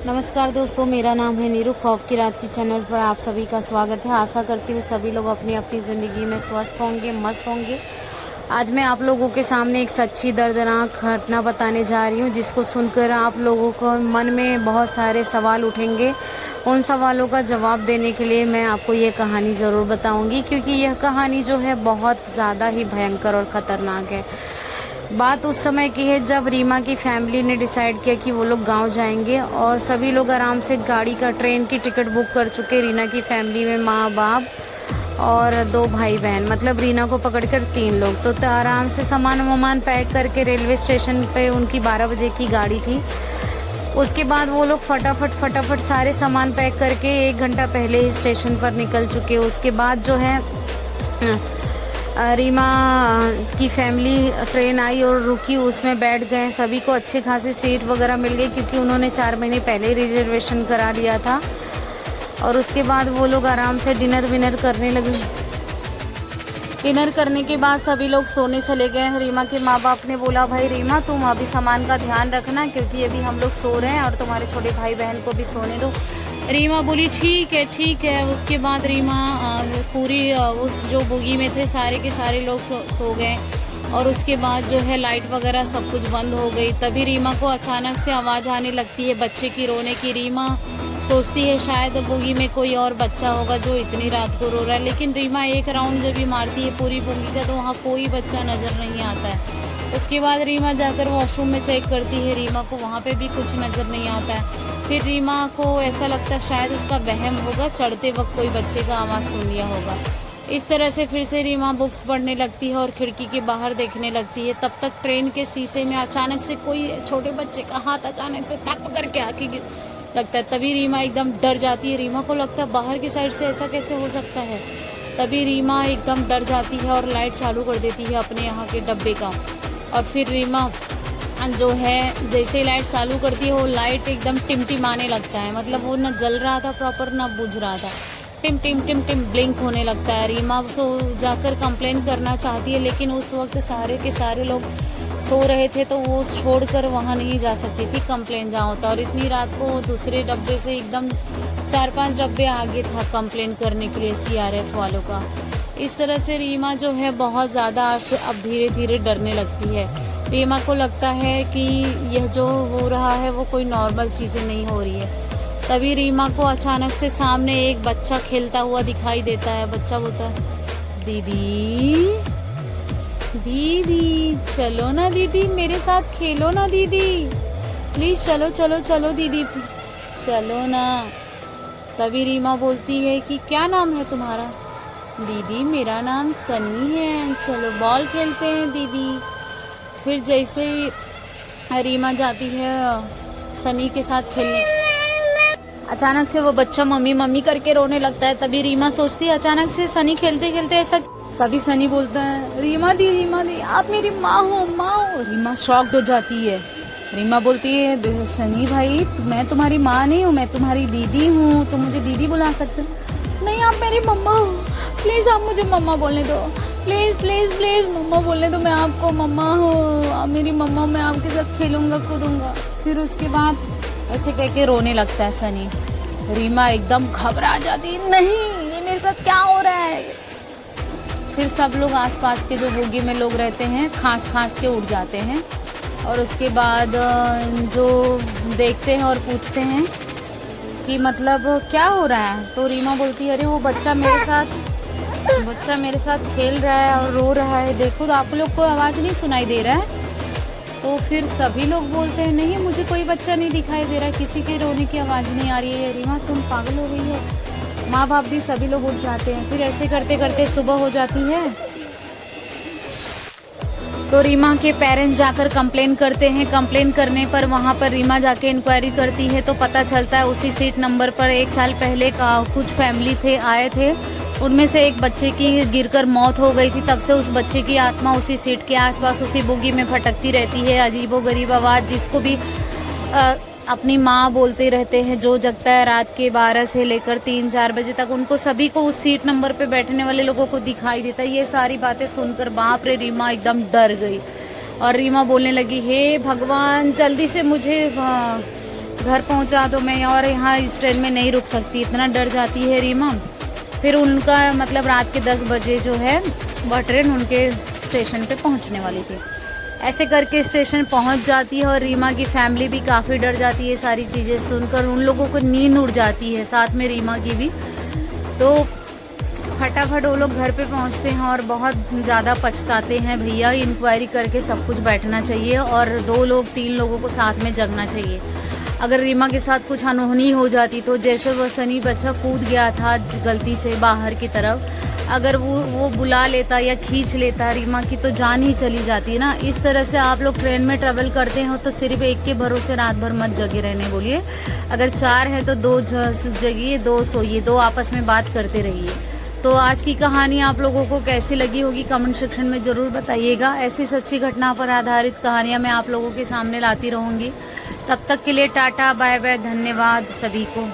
नमस्कार दोस्तों, मेरा नाम है नीरू। खौफ की रात की चैनल पर आप सभी का स्वागत है। आशा करती हूँ सभी लोग अपनी अपनी ज़िंदगी में स्वस्थ होंगे, मस्त होंगे। आज मैं आप लोगों के सामने एक सच्ची दर्दनाक घटना बताने जा रही हूँ, जिसको सुनकर आप लोगों को मन में बहुत सारे सवाल उठेंगे। उन सवालों का जवाब देने के लिए मैं आपको ये कहानी ज़रूर बताऊँगी, क्योंकि यह कहानी जो है बहुत ज़्यादा ही भयंकर और ख़तरनाक है। बात उस समय की है जब रीमा की फैमिली ने डिसाइड किया कि वो लोग गांव जाएंगे, और सभी लोग आराम से गाड़ी का, ट्रेन की टिकट बुक कर चुके। रीना की फैमिली में माँ बाप और 2 भाई बहन, मतलब रीना को पकड़कर 3 लोग। तो आराम से सामान वामान पैक करके रेलवे स्टेशन पे उनकी 12 बजे की गाड़ी थी। उसके बाद वो लोग फटाफट सारे सामान पैक करके 1 घंटा पहले ही स्टेशन पर निकल चुके। उसके बाद जो है रीमा की फैमिली ट्रेन आई और रुकी, उसमें बैठ गए। सभी को अच्छे खासी सीट वगैरह मिल गई, क्योंकि उन्होंने 4 महीने पहले ही रिजर्वेशन करा लिया था। और उसके बाद वो लोग आराम से डिनर विनर करने लगे। डिनर करने के बाद सभी लोग सोने चले गए। रीमा के माँ बाप ने बोला, भाई रीमा तुम अभी सामान का ध्यान रखना, क्योंकि अभी हम लोग सो रहे हैं और तुम्हारे छोटे भाई बहन को भी सोने दो। रीमा बोली ठीक है। उसके बाद रीमा पूरी उस जो बोगी में थे सारे के सारे लोग सो गए। और उसके बाद जो है लाइट वगैरह सब कुछ बंद हो गई। तभी रीमा को अचानक से आवाज़ आने लगती है बच्चे की रोने की। रीमा सोचती है शायद बोगी में कोई और बच्चा होगा जो इतनी रात को रो रहा है, लेकिन रीमा एक राउंड जब भी मारती है पूरी बोगी का, तो वहाँ कोई बच्चा नज़र नहीं आता है। उसके बाद रीमा जाकर वॉशरूम में चेक करती है। रीमा को वहाँ पे भी कुछ नज़र नहीं आता है। फिर रीमा को ऐसा लगता है शायद उसका वहम होगा, चढ़ते वक्त कोई बच्चे का आवाज़ सुन लिया होगा। इस तरह से फिर से रीमा बुक्स पढ़ने लगती है और खिड़की के बाहर देखने लगती है। तब तक ट्रेन के शीशे में अचानक से कोई छोटे बच्चे का हाथ अचानक से थप करके आके लगता है। तभी रीमा एकदम डर जाती है। रीमा को लगता है बाहर की साइड से ऐसा कैसे हो सकता है। तभी रीमा एकदम डर जाती है और लाइट चालू कर देती है अपने यहाँ के डब्बे का। और फिर रीमा जो है जैसे ही लाइट चालू करती है, वो लाइट एकदम टिमटिमाने लगता है। मतलब वो न जल रहा था प्रॉपर, ना बुझ रहा था, टिम टिम टिम टिम ब्लिंक होने लगता है। रीमा सो जाकर कंप्लेन करना चाहती है, लेकिन उस वक्त सारे के सारे लोग सो रहे थे, तो वो छोड़कर वहाँ नहीं जा सकती थी कंप्लेन जहाँ होता। और इतनी रात को दूसरे डब्बे से एकदम 4-5 डब्बे आगे था कंप्लेन करने के लिए CRF वालों का। इस तरह से रीमा जो है बहुत ज़्यादा अब धीरे धीरे डरने लगती है। रीमा को लगता है कि यह जो हो रहा है वो कोई नॉर्मल चीज़ें नहीं हो रही है। तभी रीमा को अचानक से सामने एक बच्चा खेलता हुआ दिखाई देता है। बच्चा बोलता है, दीदी दीदी चलो ना, दीदी मेरे साथ खेलो ना, दीदी प्लीज़ चलो चलो चलो दीदी चलो ना। तभी रीमा बोलती है कि क्या नाम है तुम्हारा। दीदी मेरा नाम सनी है, चलो बॉल खेलते हैं दीदी। फिर जैसे ही रीमा जाती है सनी के साथ खेलने, अचानक से वो बच्चा मम्मी मम्मी करके रोने लगता है। तभी रीमा सोचती है अचानक से सनी खेलते खेलते ऐसा। तभी सनी बोलता है, रीमा दी आप मेरी माँ हो, माँ हो। रीमा शॉक्ड हो जाती है। रीमा बोलती है, सनी भाई मैं तुम्हारी माँ नहीं हूँ, मैं तुम्हारी दीदी हूँ, तुम मुझे दीदी बुला सकते हो। नहीं आप मेरी मम्मा हो, प्लीज़ आप मुझे मम्मा बोलने दो, प्लीज़ प्लीज़ प्लीज़ मम्मा बोलने दो, मैं आपको मम्मा हूँ, आप मेरी मम्मा, मैं आपके साथ खेलूँगा कूदूँगा। फिर उसके बाद ऐसे कह के रोने लगता है सनी। रीमा एकदम घबरा जाती है, नहीं ये मेरे साथ क्या हो रहा है। फिर सब लोग आसपास के जो बोगी में लोग रहते हैं खांस खांस के उठ जाते हैं। और उसके बाद जो देखते हैं और पूछते हैं कि मतलब क्या हो रहा है। तो रीमा बोलती है, अरे वो बच्चा मेरे साथ खेल रहा है और रो रहा है, देखो तो आप लोग को आवाज़ नहीं सुनाई दे रहा है। तो फिर सभी लोग बोलते हैं, नहीं मुझे कोई बच्चा नहीं दिखाई दे रहा, किसी के रोने की आवाज़ नहीं आ रही है। रीमा तुम पागल हो गई है। माँ बाप भी सभी लोग उठ जाते हैं। फिर ऐसे करते करते सुबह हो जाती है। तो रीमा के पेरेंट्स जाकर कंप्लेन करते हैं। कंप्लेन करने पर वहाँ पर रीमा जाके इंक्वायरी करती है, तो पता चलता है उसी सीट नंबर पर 1 साल पहले का कुछ फैमिली आए थे। उनमें से एक बच्चे की गिरकर मौत हो गई थी। तब से उस बच्चे की आत्मा उसी सीट के आसपास उसी बोगी में भटकती रहती है। अजीबोगरीब आवाज़, जिसको भी अपनी माँ बोलते रहते हैं। जो जगता है रात के 12 से लेकर 3-4 बजे तक, उनको सभी को उस सीट नंबर पे बैठने वाले लोगों को दिखाई देता है। ये सारी बातें सुनकर बाप रे, रीमा एकदम डर गई और रीमा बोलने लगी, हे भगवान जल्दी से मुझे घर पहुंचा तो मैं और यहाँ इस ट्रेन में नहीं रुक सकती, इतना डर जाती है रीमा। फिर उनका मतलब रात के 10 बजे जो है वह ट्रेन उनके स्टेशन पे पहुंचने वाली थी। ऐसे करके स्टेशन पहुंच जाती है और रीमा की फैमिली भी काफ़ी डर जाती है सारी चीज़ें सुनकर। उन लोगों को नींद उड़ जाती है, साथ में रीमा की भी। तो फटाफट वो लोग घर पे पहुंचते हैं और बहुत ज़्यादा पछताते हैं। भैया इंक्वायरी करके सब कुछ बैठना चाहिए और 2 लोग 3 लोगों को साथ में जगना चाहिए। अगर रीमा के साथ कुछ अनहोनी हो जाती तो जैसे वह सनी बच्चा कूद गया था गलती से बाहर की तरफ, अगर वो बुला लेता या खींच लेता रीमा की तो जान ही चली जाती ना। इस तरह से आप लोग ट्रेन में ट्रेवल करते हो तो सिर्फ एक के भरोसे रात भर मत जगे रहने बोलिए। अगर 4 हैं तो 2 जगिए, 2 सोइए, 2 आपस में बात करते रहिए। तो आज की कहानी आप लोगों को कैसी लगी होगी कमेंट सेक्शन में ज़रूर बताइएगा। ऐसी सच्ची घटना पर आधारित कहानियाँ मैं आप लोगों के सामने लाती रहूँगी। तब तक के लिए टाटा बाय बाय, धन्यवाद सभी को।